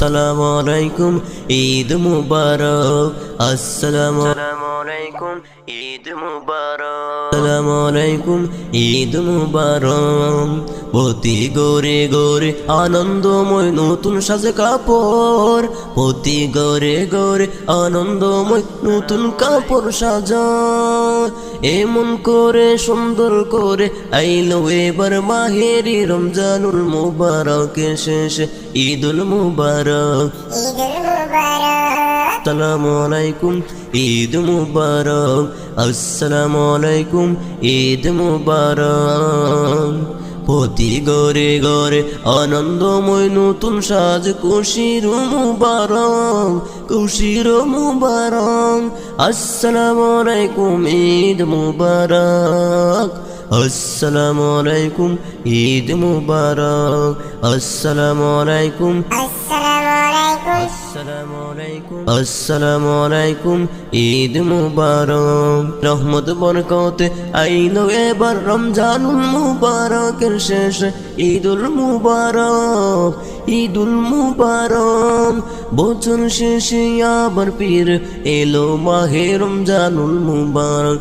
আসসালামু আলাইকুম ঈদ মুবারক আসসালামু আলাইকুম ঈদ মুবারক আসসালামু আলাইকুম ঈদ মুবারক প্রতি গরে গরে আনন্দময় নতুন সাজে কাপড় প্রতি গরে গরে আনন্দময় নতুন কাপড় সাজা এমন করে সুন্দর করে আইলো এবার মাহেরি রমজানুল মুবারকের শেষে ঈদুল মুবারক আসসালামু আলাইকুম ঈদ মুবারক আসসালামু আলাইকুম ঈদ মুবারক প্রতি গরে গরে আনন্দময় নতুন সাজ খুশির মুবারক খুশির মুবারক আসসালামু আলাইকুম ঈদ মুবারক আসসালামু আলাইকুম ঈদ মুবারক আসসালামু আলাইকুম আসসালামু আলাইকুম ঈদ মুবারক রহমত বরকতে আইলো এবার রমজানুল মুবারকের শেষ ঈদুল মুবারক ঈদুল মুবারক বছর শেষে আবার পীর এলো মাহে রমজানুল মুবারক